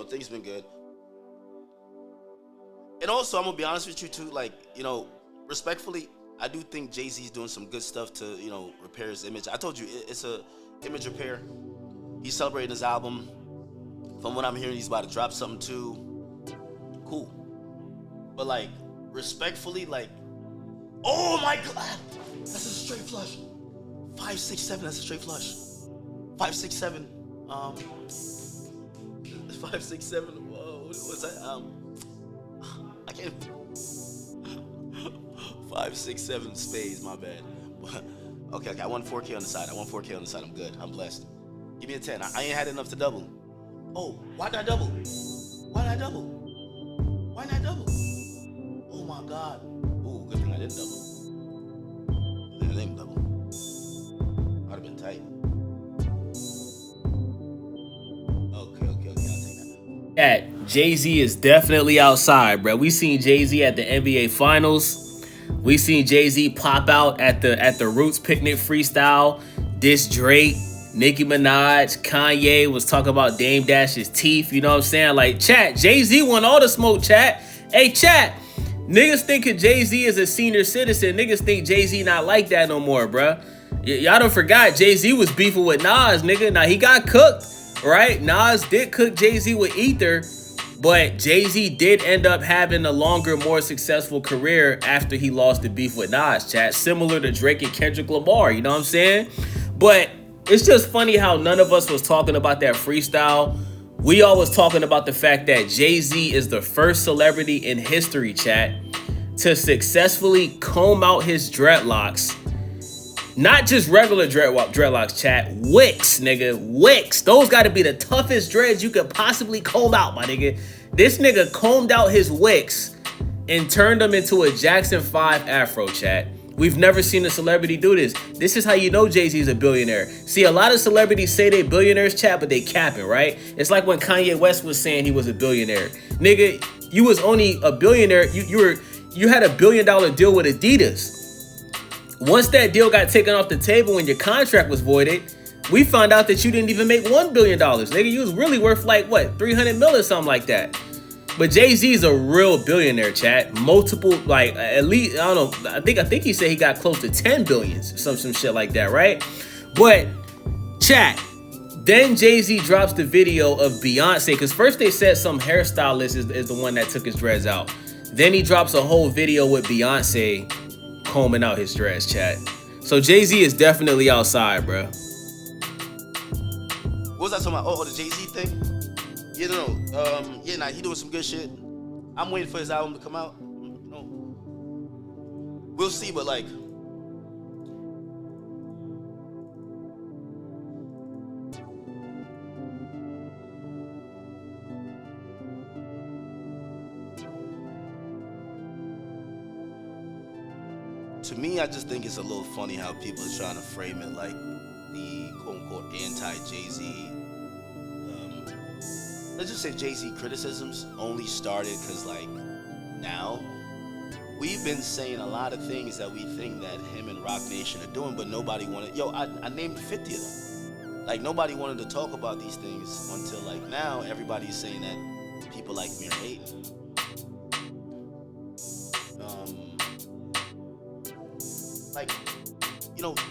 things been good. And also, I'm gonna be honest with you too. Like, respectfully, I do think Jay-Z's doing some good stuff to, repair his image. I told you it's a image repair. He's celebrating his album. From what I'm hearing, he's about to drop something too. Cool. But like, respectfully, like, oh my God, that's a straight flush. 5, 6, 7. That's a straight flush. 5, 6, 7. 5, 6, 7. Whoa, what's that? I can't. 5, 6, 7 spades. My bad. Okay. I won 4K on the side. I'm good. I'm blessed. Give me a 10. I ain't had enough to double. Oh, why not double? Why not double? Oh my God. Oh, good thing I didn't double. I didn't double. I'd have been tight. Okay. I'll take that. Jay-Z is definitely outside, bro. We seen Jay-Z at the NBA Finals. We seen Jay-Z pop out at the Roots Picnic freestyle. Diss Drake. Nicki Minaj, Kanye was talking about Dame Dash's teeth. You know what I'm saying? Like, chat, Jay-Z won all the smoke, chat. Hey, chat, niggas thinking Jay-Z is a senior citizen. Niggas think Jay-Z not like that no more, bruh. Y'all don't forgot Jay-Z was beefing with Nas, nigga. Now, he got cooked, right? Nas did cook Jay-Z with Ether, but Jay-Z did end up having a longer, more successful career after he lost the beef with Nas, chat. Similar to Drake and Kendrick Lamar, you know what I'm saying? But it's just funny how none of us was talking about that freestyle. We all was talking about the fact that Jay-Z is the first celebrity in history, chat, to successfully comb out his dreadlocks. Not just regular dreadlocks, chat. Wicks, nigga. Wicks. Those got to be the toughest dreads you could possibly comb out, my nigga. This nigga combed out his wicks and turned them into a Jackson 5 afro, chat. We've never seen a celebrity do this. This is how you know Jay-Z is a billionaire. See, a lot of celebrities say they billionaires, chat, but they capping, right? It's like when Kanye West was saying he was a billionaire. Nigga, you was only a billionaire. You had $1 billion deal with Adidas. Once that deal got taken off the table and your contract was voided, we found out that you didn't even make $1 billion. Nigga, you was really worth like, what, 300 mil or something like that. But Jay-Z is a real billionaire, chat. Multiple, like, at least, I don't know, I think he said he got close to 10 billions, some shit like that, right? But, chat, then Jay-Z drops the video of Beyonce, because first they said some hairstylist is the one that took his dreads out. Then he drops a whole video with Beyonce combing out his dreads, chat. So Jay-Z is definitely outside, bro. What was I talking about? Oh, the Jay-Z thing? Yeah, no. He doing some good shit. I'm waiting for his album to come out. We'll see, but like, to me, I just think it's a little funny how people are trying to frame it like the quote-unquote anti-Jay-Z. Let's just say Jay-Z criticisms only started because, like, now we've been saying a lot of things that we think that him and Roc Nation are doing, but nobody wanted. I named 50 of them. Like, nobody wanted to talk about these things until, like, now everybody's saying that people like me are hating.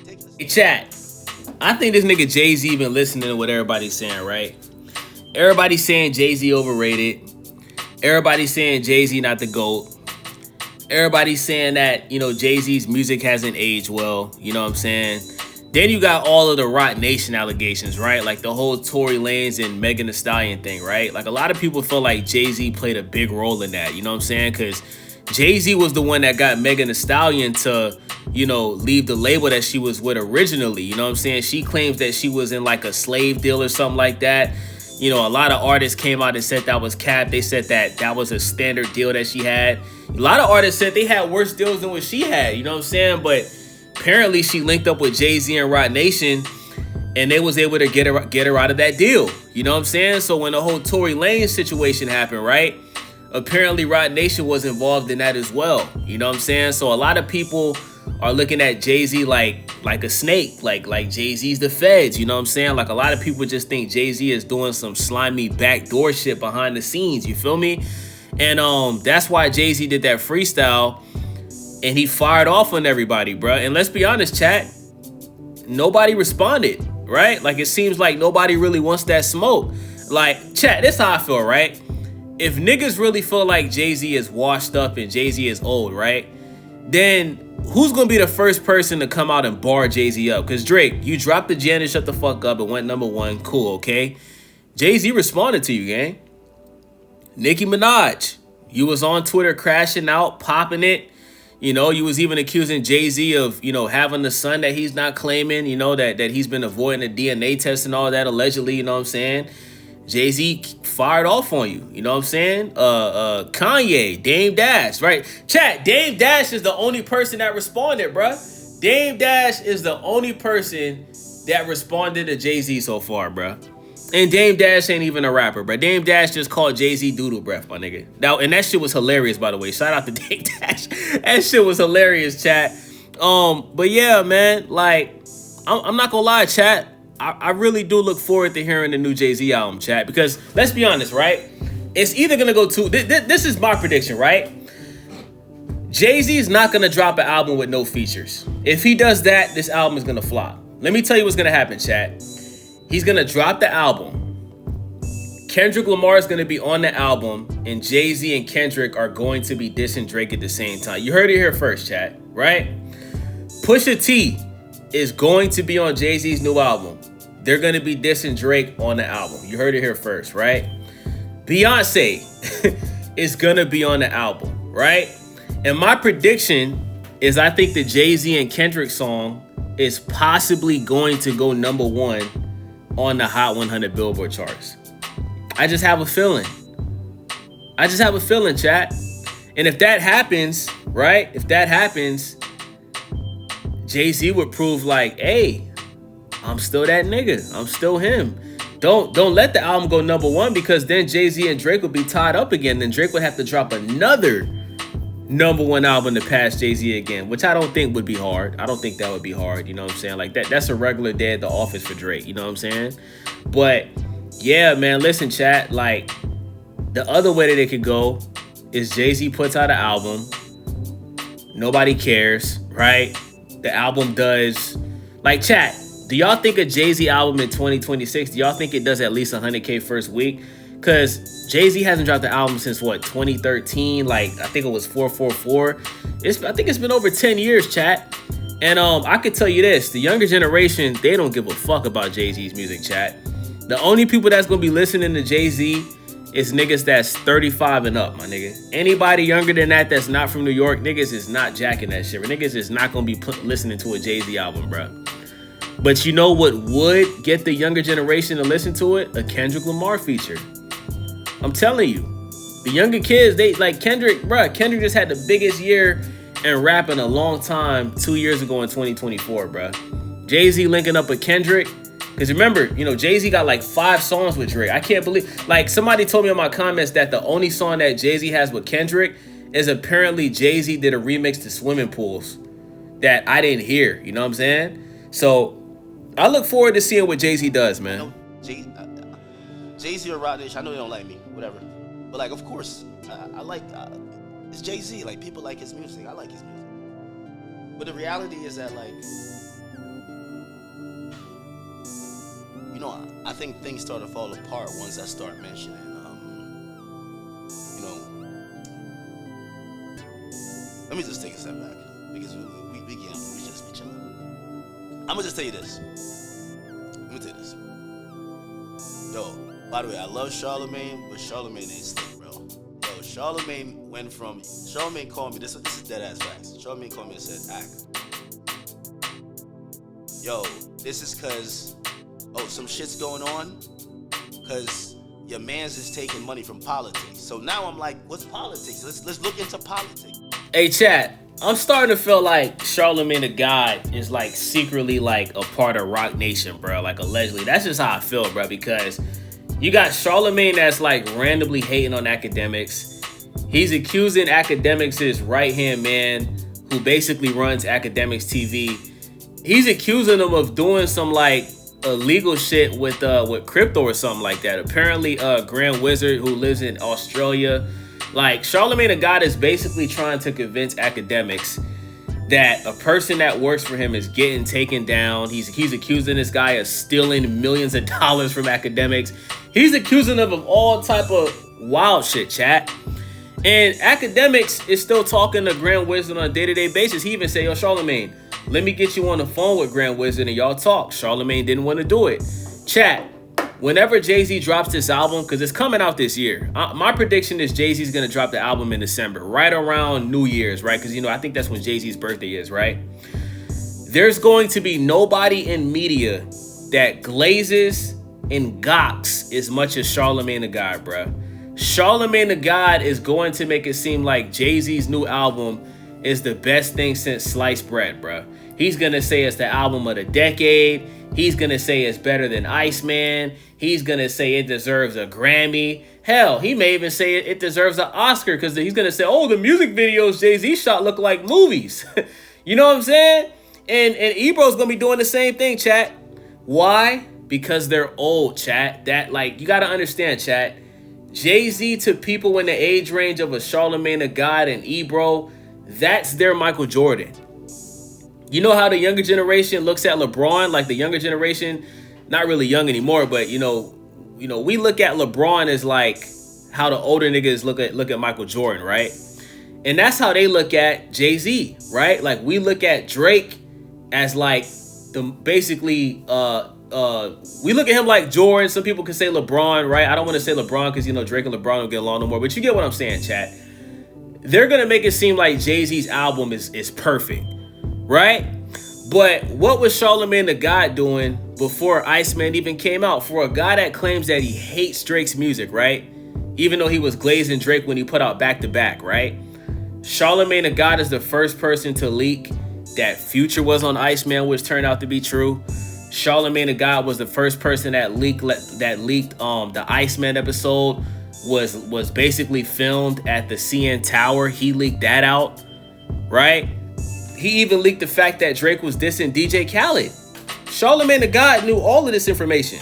Take this. Hey, chat, I think this nigga Jay-Z been listening to what everybody's saying, right? Everybody's saying Jay-Z overrated. Everybody's saying Jay-Z not the GOAT. Everybody's saying that, Jay-Z's music hasn't aged well. You know what I'm saying? Then you got all of the Roc Nation allegations, right? Like the whole Tory Lanez and Megan Thee Stallion thing, right? Like a lot of people feel like Jay-Z played a big role in that. You know what I'm saying? Because Jay-Z was the one that got Megan Thee Stallion to, leave the label that she was with originally. You know what I'm saying? She claims that she was in like a slave deal or something like that. A lot of artists came out and said that was cap. They said that was a standard deal that she had. A lot of artists said they had worse deals than what she had. You know what I'm saying? But apparently she linked up with Jay-Z and Roc Nation and they was able to get her out of that deal. You know what I'm saying? So when the whole Tory Lanez situation happened, right? Apparently Roc Nation was involved in that as well. You know what I'm saying? So a lot of people are looking at Jay-Z like a snake, like Jay-Z's the feds, you know what I'm saying? Like a lot of people just think Jay-Z is doing some slimy backdoor shit behind the scenes, you feel me? And that's why Jay-Z did that freestyle and he fired off on everybody, bro. And let's be honest, chat, nobody responded, right? Like it seems like nobody really wants that smoke. Like, chat, this how I feel, right? If niggas really feel like Jay-Z is washed up and Jay-Z is old, right? Then who's gonna be the first person to come out and bar Jay-Z up? Because Drake, you dropped the Janet Shut the Fuck Up and went #1. Cool, okay? Jay-Z responded to you, gang. Nicki Minaj, you was on Twitter crashing out, popping it. You know, you was even accusing Jay-Z of, you know, having the son that he's not claiming, you know, that he's been avoiding the DNA test and all that allegedly, you know what I'm saying? Jay-Z fired off on you, you know what I'm saying? Kanye, Dame Dash, right? Chat, Dame Dash is the only person that responded, bruh. Dame Dash is the only person that responded to Jay-Z so far, bruh. And Dame Dash ain't even a rapper, bruh. Dame Dash just called Jay-Z doodle breath, my nigga. Now, and that shit was hilarious, by the way. Shout out to Dame Dash. That shit was hilarious, chat. But yeah, man, like, I'm not gonna lie, chat. I really do look forward to hearing the new Jay-Z album, chat, because let's be honest, right? It's either gonna go to this is my prediction, right? Jay-Z is not gonna drop an album with no features. If he does that, this album is gonna flop. Let me tell you what's gonna happen, chat. He's gonna drop the album. Kendrick Lamar is gonna be on the album, and Jay-Z and Kendrick are going to be dissing Drake at the same time. You heard it here first, chat, right? Pusha T is going to be on Jay-Z's new album. They're going to be dissing Drake on the album. You heard it here first, right? Beyonce is going to be on the album, right? And my prediction is I think the Jay-Z and Kendrick song is possibly going to go #1 on the Hot 100 Billboard charts. I just have a feeling. Chat. And if that happens, right? If that happens, Jay-Z would prove like, hey, I'm still that nigga. I'm still him. Don't let the album go #1 because then Jay-Z and Drake would be tied up again. Then Drake would have to drop another #1 album to pass Jay-Z again, which I don't think would be hard. I don't think that would be hard. You know what I'm saying? Like that's a regular day at the office for Drake. You know what I'm saying? But yeah, man, listen, chat. Like the other way that it could go is Jay-Z puts out an album. Nobody cares, right? The album does, like, chat, do y'all think a Jay-Z album in 2026, do y'all think it does at least 100K first week? Because Jay-Z hasn't dropped the album since, what, 2013? Like, I think it was 444. I think it's been over 10 years, chat. And I could tell you this, the younger generation, they don't give a fuck about Jay-Z's music, chat. The only people that's going to be listening to Jay-Z is niggas that's 35 and up, my nigga. Anybody younger than that that's not from New York, niggas is not jacking that shit. Niggas is not going to be listening to a Jay-Z album, bro. But you know what would get the younger generation to listen to it? A Kendrick Lamar feature. I'm telling you. The younger kids, they like Kendrick, bro. Kendrick just had the biggest year in rap in a long time 2 years ago in 2024, bro. Jay-Z linking up with Kendrick. Because remember, you know, Jay-Z got like 5 songs with Drake. I can't believe, like somebody told me in my comments that the only song that Jay-Z has with Kendrick is apparently Jay-Z did a remix to Swimming Pools that I didn't hear. You know what I'm saying? So I look forward to seeing what Jay-Z does, man. Jay-Z or Roc Nation, I know they don't like me, whatever. But like, of course, I like, it's Jay-Z. Like, people like his music. I like his music. But the reality is that, like, you know, I think things start to fall apart once I start mentioning, you know, let me just take a step back because we just be chilling. I'm gonna just tell you this. Yo, by the way, I love Charlemagne, but Charlemagne ain't slick, bro. Yo, Charlemagne called me, this is dead ass facts. Charlemagne called me and said, Ak, yo, this is cause, some shit's going on, cause your mans is taking money from politics. So now I'm like, what's politics? Let's look into politics. Hey, chat, I'm starting to feel like Charlemagne the God is like secretly like a part of Roc Nation, bro. Like allegedly. That's just how I feel, bro, because you got Charlemagne that's like randomly hating on Akademiks. He's accusing Akademiks' right-hand man, who basically runs Akademiks TV, he's accusing them of doing some like illegal shit with crypto or something like that. Apparently, Grand Wizard, who lives in Australia, like Charlemagne the God is basically trying to convince Akademiks that a person that works for him is getting taken down. He's accusing this guy of stealing millions of dollars from Akademiks. He's accusing them of all type of wild shit, chat. And Akademiks is still talking to Grand Wizard on a day-to-day basis. He even said, yo, Charlemagne, let me get you on the phone with Grand Wizard and y'all talk. Charlemagne didn't want to do it. Chat, whenever Jay-Z drops this album, because it's coming out this year, my prediction is Jay-Z's going to drop the album in December, right around New Year's, right? Because, I think that's when Jay-Z's birthday is, right? There's going to be nobody in media that glazes and gawks as much as Charlemagne the God, bruh. Charlemagne the God is going to make it seem like Jay-Z's new album is the best thing since sliced bread, bruh. He's going to say it's the album of the decade. He's going to say it's better than Iceman. He's going to say it deserves a Grammy. Hell, he may even say it deserves an Oscar because he's going to say, oh, the music videos Jay-Z shot look like movies. You know what I'm saying? And Ebro's going to be doing the same thing, chat. Why? Because they're old, chat. That, like, you got to understand, chat. Jay-Z to people in the age range of a Charlemagne the God and Ebro, that's their Michael Jordan. You know how the younger generation looks at LeBron? Like the younger generation, not really young anymore, but we look at LeBron as like how the older niggas look at Michael Jordan, right? And that's how they look at Jay-Z, right? Like we look at Drake as like the basically we look at him like Jordan. Some people can say LeBron, right? I don't want to say LeBron because Drake and LeBron don't get along no more, but you get what I'm saying, chat. They're gonna make it seem like Jay-Z's album is perfect, right? But what was Charlemagne the God doing before Iceman even came out? For a guy that claims that he hates Drake's music, right? Even though he was glazing Drake when he put out Back to Back, right? Charlemagne the God is the first person to leak that Future was on Iceman, which turned out to be true. Charlemagne the God was the first person that leaked the Iceman episode was basically filmed at the CN Tower. He leaked that out, right? He even leaked the fact that Drake was dissing DJ Khaled. Charlemagne the God knew all of this information.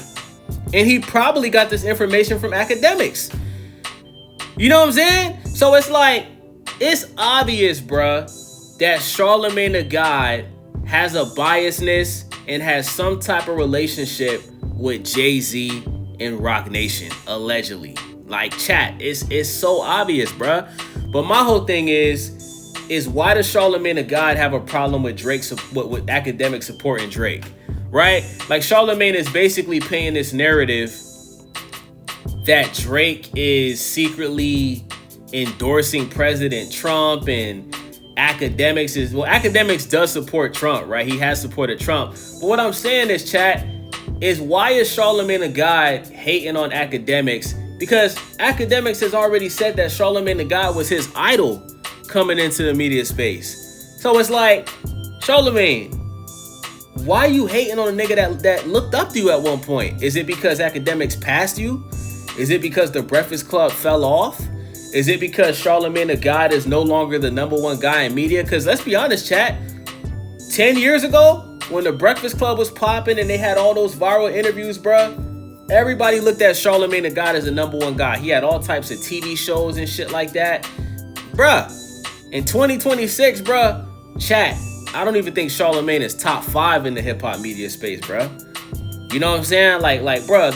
And he probably got this information from Akademiks. You know what I'm saying? So it's like, it's obvious, bruh, that Charlemagne the God has a biasness and has some type of relationship with Jay-Z and Roc Nation, allegedly. Like, chat, it's so obvious, bruh. But my whole thing is why does Charlemagne the God have a problem with with Akademiks supporting Drake, right? Like, Charlemagne is basically painting this narrative that Drake is secretly endorsing President Trump and Akademiks does support Trump, right? He has supported Trump. But what I'm saying is, chat, is why is Charlemagne the God hating on Akademiks? Because Akademiks has already said that Charlemagne the God was his idol coming into the media space. So it's like, Charlemagne, why you hating on a nigga that looked up to you at one point? Is it because Akademiks passed you? Is it because the Breakfast Club fell off? Is it because Charlemagne the God is no longer the number one guy in media? Because let's be honest, chat, 10 years ago, when the Breakfast Club was popping and they had all those viral interviews, bruh, everybody looked at Charlemagne the God as the number one guy. He had all types of TV shows and shit like that. Bruh, in 2026, bruh, chat, I don't even think Charlemagne is top 5 in the hip-hop media space, bruh. You know what I'm saying? Like, bruh,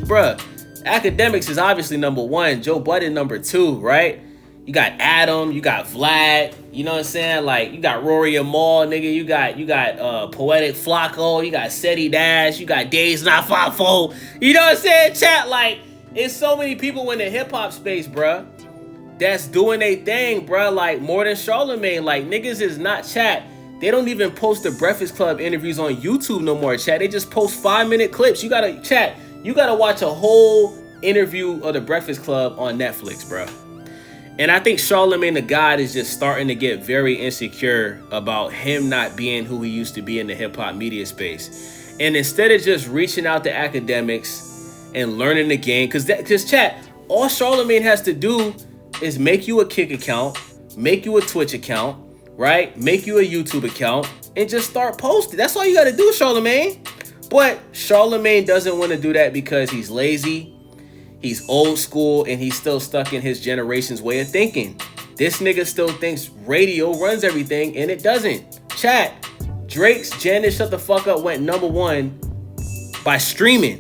bruh, Akademiks is obviously number 1. Joe Budden number 2, right? You got Adam, you got Vlad, you know what I'm saying? Like, you got Rory Amal, nigga. You got Poetic Flacco, you got Seti Dash, you got Days Not 5-4. You know what I'm saying? Chat, like, it's so many people in the hip-hop space, bruh, that's doing their thing, bruh. Like, more than Charlemagne. Like, niggas is not, chat. They don't even post the Breakfast Club interviews on YouTube no more, chat. They just post 5-minute clips. You gotta, chat, you gotta watch a whole interview of the Breakfast Club on Netflix, bruh. And I think Charlemagne the God is just starting to get very insecure about him not being who he used to be in the hip-hop media space. And instead of just reaching out to Akademiks and learning the game, because chat, all Charlemagne has to do is make you a Kick account, make you a Twitch account, right? Make you a YouTube account and just start posting. That's all you got to do, Charlemagne. But Charlemagne doesn't want to do that because he's lazy, he's old school, and he's still stuck in his generation's way of thinking. This nigga still thinks radio runs everything, and it doesn't. Chat, Drake's Janet Shut the Fuck Up went #1 by streaming.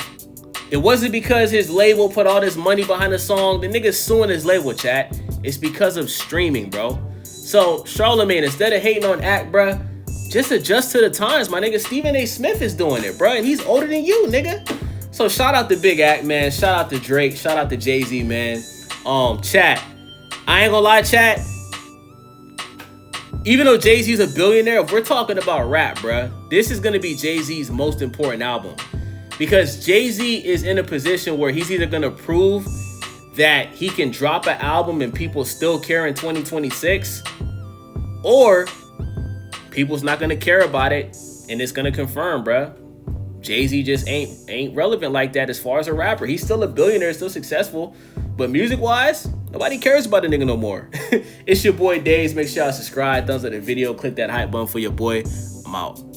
It wasn't because his label put all this money behind the song. The nigga's suing his label, chat. It's because of streaming, bro. So, Charlemagne, instead of hating on Act, bruh, just adjust to the times. My nigga Stephen A. Smith is doing it, bruh, and he's older than you, nigga. So, shout out to Big Act, man. Shout out to Drake. Shout out to Jay-Z, man. Chat. I ain't gonna lie, chat. Even though Jay-Z's a billionaire, if we're talking about rap, bruh, this is gonna be Jay-Z's most important album. Because Jay-Z is in a position where he's either going to prove that he can drop an album and people still care in 2026, or people's not going to care about it and it's going to confirm, bruh. Jay-Z just ain't relevant like that as far as a rapper. He's still a billionaire, still successful, but music-wise, nobody cares about the nigga no more. It's your boy Days. Make sure y'all subscribe, thumbs up the video, click that hype button for your boy. I'm out.